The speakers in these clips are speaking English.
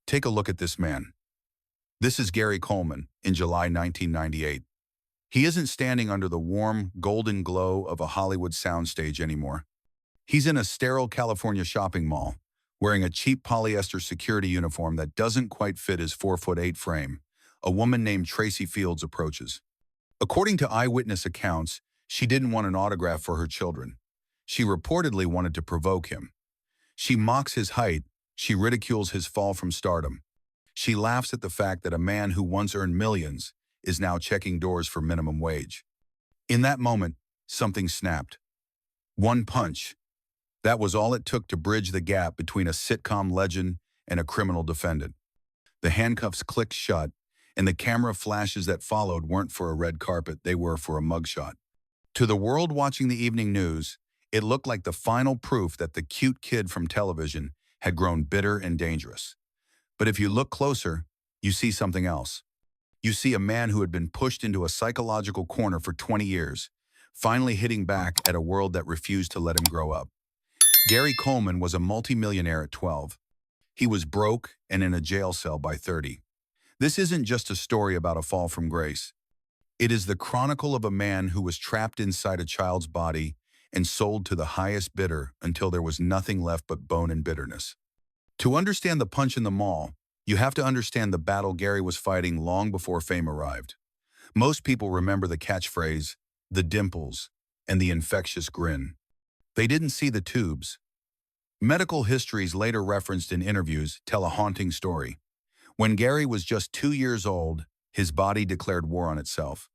Take a look at this man. This is Gary Coleman in July 1998. He isn't standing under the warm, golden glow of a Hollywood soundstage anymore. He's in a sterile California shopping mall, wearing a cheap polyester security uniform that doesn't quite fit his 4'8" frame. A woman named Tracy Fields approaches. According to eyewitness accounts, she didn't want an autograph for her children. She reportedly wanted to provoke him. She mocks his height. She ridicules his fall from stardom. She laughs at the fact that a man who once earned millions is now checking doors for minimum wage. In that moment, something snapped. One punch. That was all it took to bridge the gap between a sitcom legend and a criminal defendant. The handcuffs clicked shut, and the camera flashes that followed weren't for a red carpet, they were for a mugshot. To the world watching the evening news, it looked like the final proof that the cute kid from television had grown bitter and dangerous. But if you look closer, you see something else. You see a man who had been pushed into a psychological corner for 20 years, finally hitting back at a world that refused to let him grow up. Gary Coleman was a multimillionaire at 12. He was broke and in a jail cell by 30. This isn't just a story about a fall from grace. It is the chronicle of a man who was trapped inside a child's body and sold to the highest bidder until there was nothing left but bone and bitterness. To understand the punch in the mall, you have to understand the battle Gary was fighting long before fame arrived. Most people remember the catchphrase, the dimples, and the infectious grin. They didn't see the tubes. Medical histories later referenced in interviews tell a haunting story. When Gary was just 2 years old, his body declared war on itself.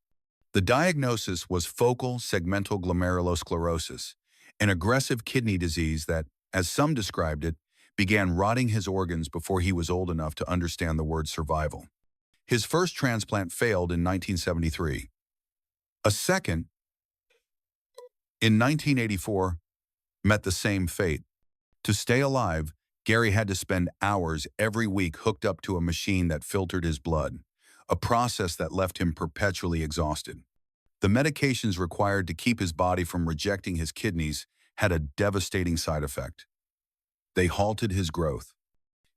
The diagnosis was focal segmental glomerulosclerosis, an aggressive kidney disease that, as some described it, began rotting his organs before he was old enough to understand the word survival. His first transplant failed in 1973. A second, in 1984, met the same fate. To stay alive, Gary had to spend hours every week hooked up to a machine that filtered his blood, a process that left him perpetually exhausted. The medications required to keep his body from rejecting his kidneys had a devastating side effect. They halted his growth.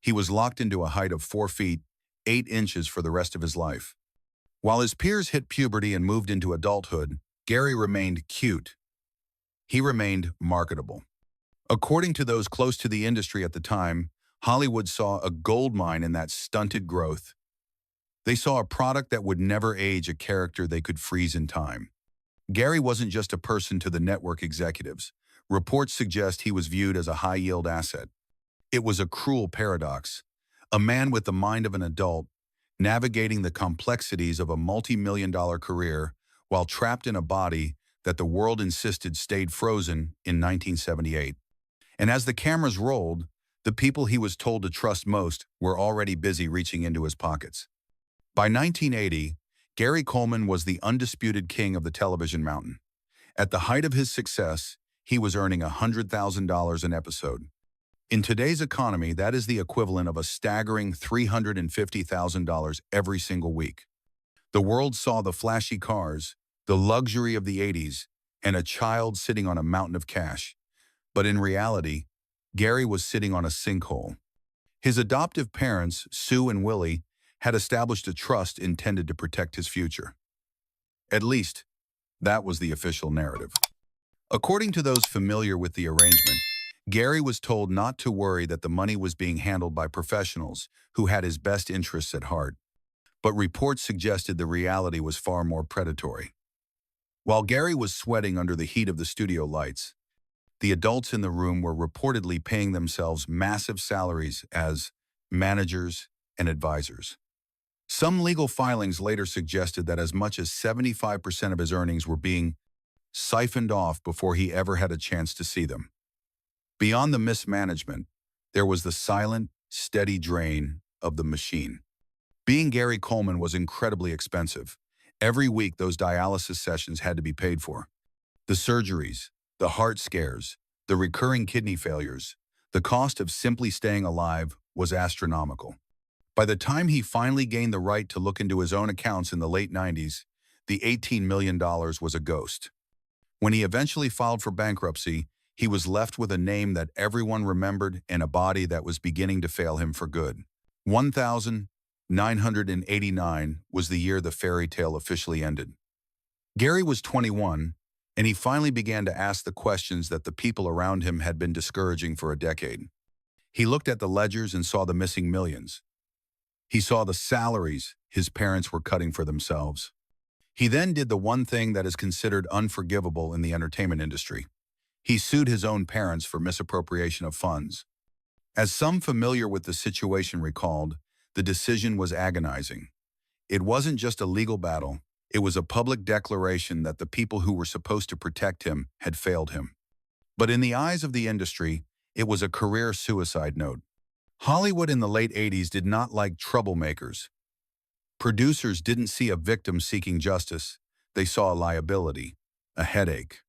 He was locked into a height of 4 feet, 8 inches for the rest of his life. While his peers hit puberty and moved into adulthood, Gary remained cute. He remained marketable. According to those close to the industry at the time, Hollywood saw a goldmine in that stunted growth. They saw a product that would never age, a character they could freeze in time. Gary wasn't just a person to the network executives. Reports suggest he was viewed as a high-yield asset. It was a cruel paradox. A man with the mind of an adult, navigating the complexities of a multi-million-dollar career while trapped in a body that the world insisted stayed frozen in 1978. And as the cameras rolled, the people he was told to trust most were already busy reaching into his pockets. By 1980, Gary Coleman was the undisputed king of the television mountain. At the height of his success, he was earning $100,000 an episode. In today's economy, that is the equivalent of a staggering $350,000 every single week. The world saw the flashy cars, the luxury of the 80s, and a child sitting on a mountain of cash. But in reality, Gary was sitting on a sinkhole. His adoptive parents, Sue and Willie, had established a trust intended to protect his future. At least, that was the official narrative. According to those familiar with the arrangement, Gary was told not to worry, that the money was being handled by professionals who had his best interests at heart. But reports suggested the reality was far more predatory. While Gary was sweating under the heat of the studio lights, the adults in the room were reportedly paying themselves massive salaries as managers and advisors. Some legal filings later suggested that as much as 75% of his earnings were being siphoned off before he ever had a chance to see them. Beyond the mismanagement, there was the silent, steady drain of the machine. Being Gary Coleman was incredibly expensive. Every week, those dialysis sessions had to be paid for. The surgeries, the heart scares, the recurring kidney failures, the cost of simply staying alive was astronomical. By the time he finally gained the right to look into his own accounts in the late 90s, the $18 million was a ghost. When he eventually filed for bankruptcy, he was left with a name that everyone remembered and a body that was beginning to fail him for good. 1989 was the year the fairy tale officially ended. Gary was 21, and he finally began to ask the questions that the people around him had been discouraging for a decade. He looked at the ledgers and saw the missing millions. He saw the salaries his parents were cutting for themselves. He then did the one thing that is considered unforgivable in the entertainment industry. He sued his own parents for misappropriation of funds. As some familiar with the situation recalled, the decision was agonizing. It wasn't just a legal battle, it was a public declaration that the people who were supposed to protect him had failed him. But in the eyes of the industry, it was a career suicide note. Hollywood in the late 80s did not like troublemakers. Producers didn't see a victim seeking justice, they saw a liability, a headache.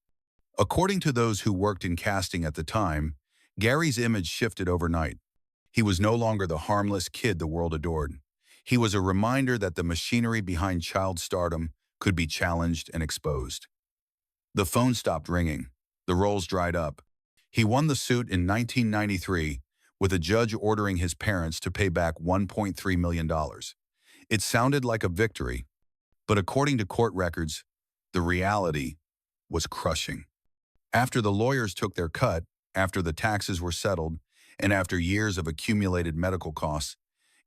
According to those who worked in casting at the time, Gary's image shifted overnight. He was no longer the harmless kid the world adored. He was a reminder that the machinery behind child stardom could be challenged and exposed. The phone stopped ringing. The roles dried up. He won the suit in 1993, with a judge ordering his parents to pay back $1.3 million. It sounded like a victory, but according to court records, the reality was crushing. After the lawyers took their cut, after the taxes were settled, and after years of accumulated medical costs,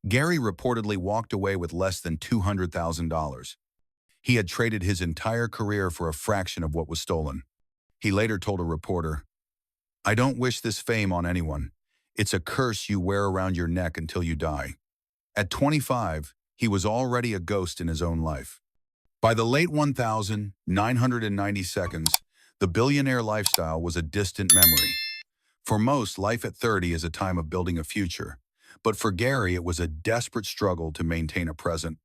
Gary reportedly walked away with less than $200,000. He had traded his entire career for a fraction of what was stolen. He later told a reporter, "I don't wish this fame on anyone. It's a curse you wear around your neck until you die." At 25, he was already a ghost in his own life. By the late 1990s, the billionaire lifestyle was a distant memory. For most, life at 30 is a time of building a future. But for Gary, it was a desperate struggle to maintain a present.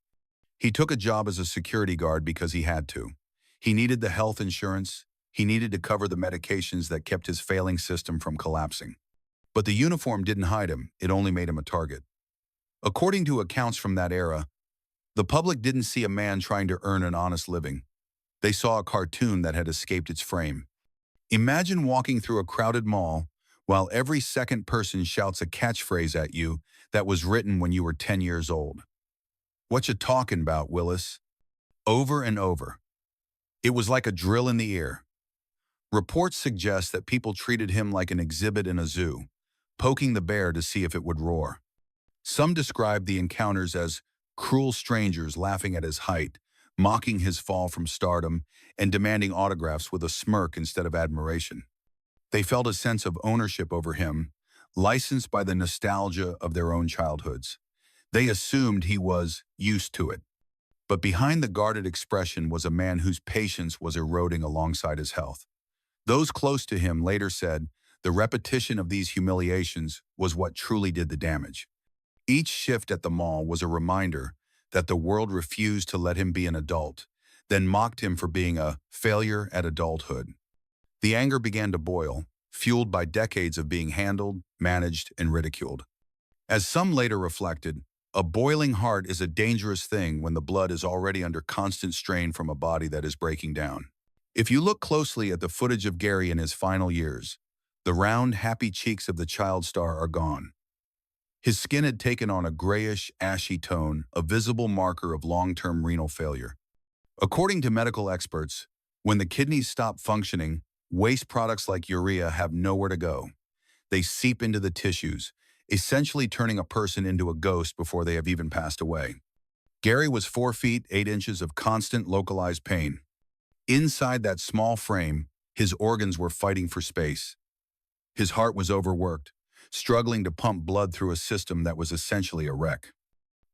He took a job as a security guard because he had to. He needed the health insurance. He needed to cover the medications that kept his failing system from collapsing. But the uniform didn't hide him, it only made him a target. According to accounts from that era, the public didn't see a man trying to earn an honest living. They saw a cartoon that had escaped its frame. Imagine walking through a crowded mall while every second person shouts a catchphrase at you that was written when you were 10 years old. "Whatcha talkin' bout, Willis?" Over and over. It was like a drill in the ear. Reports suggest that people treated him like an exhibit in a zoo, poking the bear to see if it would roar. Some described the encounters as cruel strangers laughing at his height, mocking his fall from stardom, and demanding autographs with a smirk instead of admiration. They felt a sense of ownership over him, licensed by the nostalgia of their own childhoods. They assumed he was used to it. But behind the guarded expression was a man whose patience was eroding alongside his health. Those close to him later said the repetition of these humiliations was what truly did the damage. Each shift at the mall was a reminder that the world refused to let him be an adult, then mocked him for being a failure at adulthood. The anger began to boil, fueled by decades of being handled, managed, and ridiculed. As some later reflected, a boiling heart is a dangerous thing when the blood is already under constant strain from a body that is breaking down. If you look closely at the footage of Gary in his final years, the round, happy cheeks of the child star are gone. His skin had taken on a grayish, ashy tone, a visible marker of long-term renal failure. According to medical experts, when the kidneys stop functioning, waste products like urea have nowhere to go. They seep into the tissues, essentially turning a person into a ghost before they have even passed away. Gary was 4 feet 8 inches of constant localized pain. Inside that small frame, his organs were fighting for space. His heart was overworked, struggling to pump blood through a system that was essentially a wreck.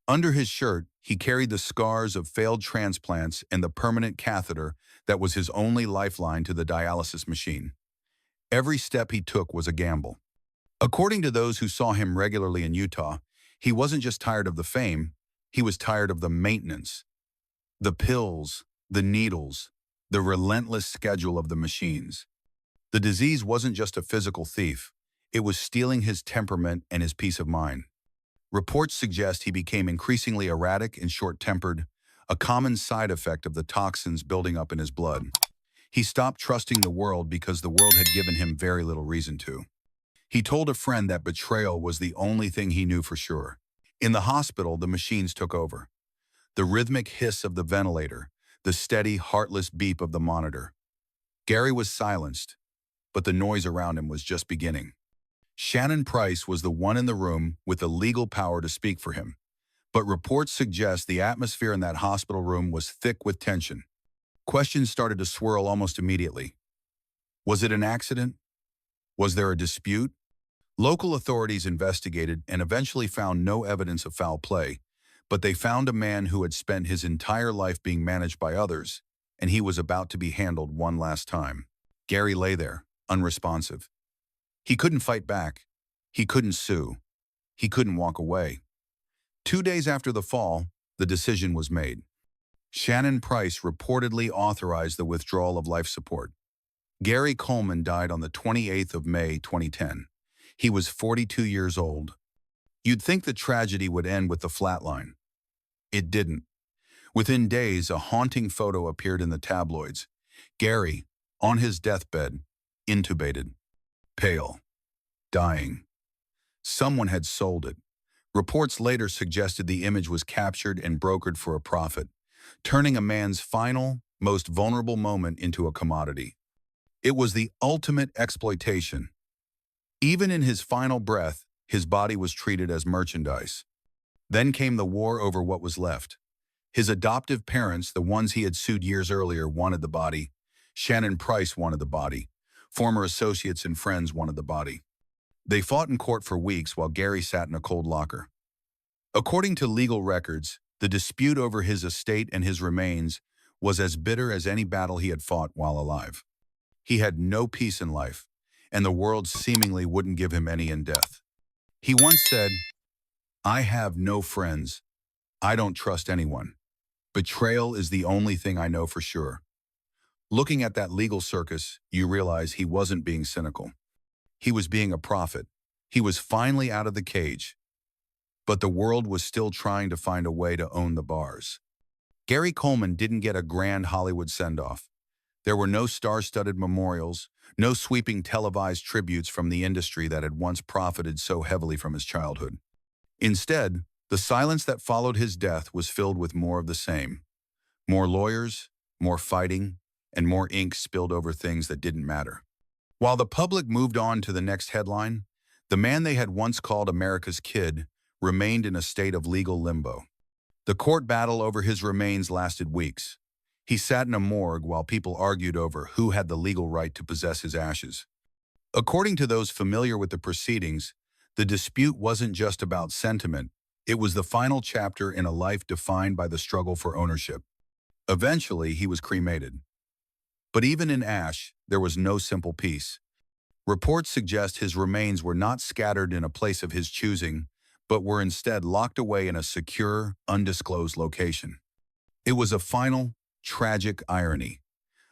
Under his shirt, he carried the scars of failed transplants and the permanent catheter that was his only lifeline to the dialysis machine. Every step he took was a gamble. According to those who saw him regularly in Utah, he wasn't just tired of the fame, he was tired of the maintenance. The pills, the needles, the relentless schedule of the machines. The disease wasn't just a physical thief, it was stealing his temperament and his peace of mind. Reports suggest he became increasingly erratic and short-tempered, a common side effect of the toxins building up in his blood. He stopped trusting the world because the world had given him very little reason to. He told a friend that betrayal was the only thing he knew for sure. In the hospital, the machines took over. The rhythmic hiss of the ventilator, the steady, heartless beep of the monitor. Gary was silenced, but the noise around him was just beginning. Shannon Price was the one in the room with the legal power to speak for him, but reports suggest the atmosphere in that hospital room was thick with tension. Questions started to swirl almost immediately. Was it an accident? Was there a dispute? Local authorities investigated and eventually found no evidence of foul play, but they found a man who had spent his entire life being managed by others, and he was about to be handled one last time. Gary lay there, unresponsive. He couldn't fight back. He couldn't sue. He couldn't walk away. 2 days after the fall, the decision was made. Shannon Price reportedly authorized the withdrawal of life support. Gary Coleman died on the 28th of May, 2010. He was 42 years old. You'd think the tragedy would end with the flatline. It didn't. Within days, a haunting photo appeared in the tabloids. Gary, on his deathbed, intubated, pale, dying. Someone had sold it. Reports later suggested the image was captured and brokered for a profit, turning a man's final, most vulnerable moment into a commodity. It was the ultimate exploitation. Even in his final breath, his body was treated as merchandise. Then came the war over what was left. His adoptive parents, the ones he had sued years earlier, wanted the body. Shannon Price wanted the body. Former associates and friends wanted the body. They fought in court for weeks while Gary sat in a cold locker. According to legal records, the dispute over his estate and his remains was as bitter as any battle he had fought while alive. He had no peace in life, and the world seemingly wouldn't give him any in death. He once said, "I have no friends. I don't trust anyone. Betrayal is the only thing I know for sure." Looking at that legal circus, you realize he wasn't being cynical. He was being a prophet. He was finally out of the cage. But the world was still trying to find a way to own the bars. Gary Coleman didn't get a grand Hollywood send-off. There were no star-studded memorials, no sweeping televised tributes from the industry that had once profited so heavily from his childhood. Instead, the silence that followed his death was filled with more of the same. More lawyers, more fighting, and more ink spilled over things that didn't matter. While the public moved on to the next headline, the man they had once called America's Kid remained in a state of legal limbo. The court battle over his remains lasted weeks. He sat in a morgue while people argued over who had the legal right to possess his ashes. According to those familiar with the proceedings, the dispute wasn't just about sentiment, it was the final chapter in a life defined by the struggle for ownership. Eventually, he was cremated. But even in ash, there was no simple peace. Reports suggest his remains were not scattered in a place of his choosing, but were instead locked away in a secure, undisclosed location. It was a final, tragic irony.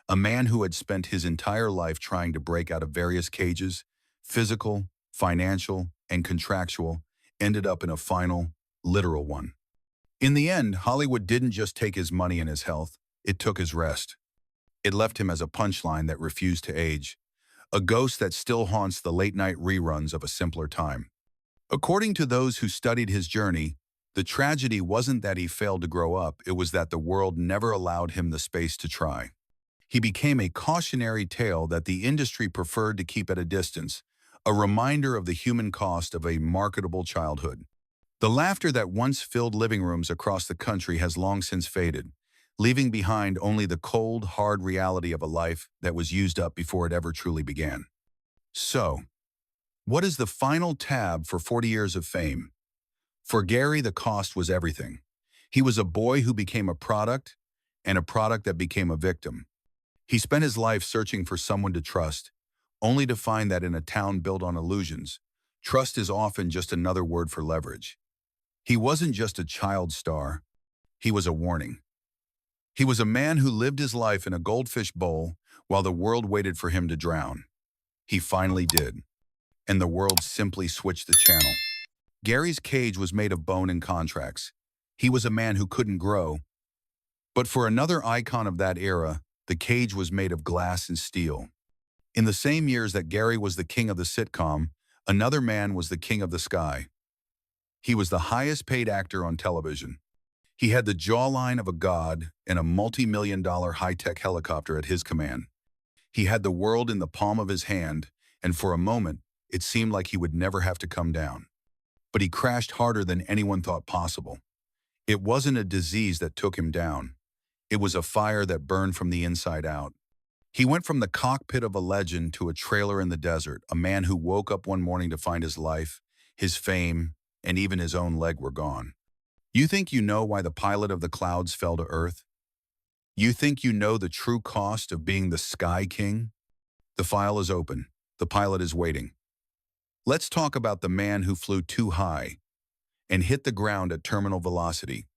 A man who had spent his entire life trying to break out of various cages, physical, financial, and contractual, ended up in a final, literal one. In the end, Hollywood didn't just take his money and his health, it took his rest. It left him as a punchline that refused to age, a ghost that still haunts the late-night reruns of a simpler time. According to those who studied his journey, the tragedy wasn't that he failed to grow up, it was that the world never allowed him the space to try. He became a cautionary tale that the industry preferred to keep at a distance, a reminder of the human cost of a marketable childhood. The laughter that once filled living rooms across the country has long since faded, leaving behind only the cold, hard reality of a life that was used up before it ever truly began. So, what is the final tab for 40 years of fame? For Gary, the cost was everything. He was a boy who became a product, and a product that became a victim. He spent his life searching for someone to trust, only to find that in a town built on illusions, trust is often just another word for leverage. He wasn't just a child star, he was a warning. He was a man who lived his life in a goldfish bowl while the world waited for him to drown. He finally did, and the world simply switched the channel. Gary's cage was made of bone and contracts. He was a man who couldn't grow. But for another icon of that era, the cage was made of glass and steel. In the same years that Gary was the king of the sitcom, another man was the king of the sky. He was the highest paid actor on television. He had the jawline of a god and a multi-million-dollar high-tech helicopter at his command. He had the world in the palm of his hand, and for a moment, it seemed like he would never have to come down. But he crashed harder than anyone thought possible. It wasn't a disease that took him down. It was a fire that burned from the inside out. He went from the cockpit of a legend to a trailer in the desert, a man who woke up one morning to find his life, his fame, and even his own leg were gone. You think you know why the pilot of the clouds fell to earth? You think you know the true cost of being the Sky King? The file is open. The pilot is waiting. Let's talk about the man who flew too high and hit the ground at terminal velocity.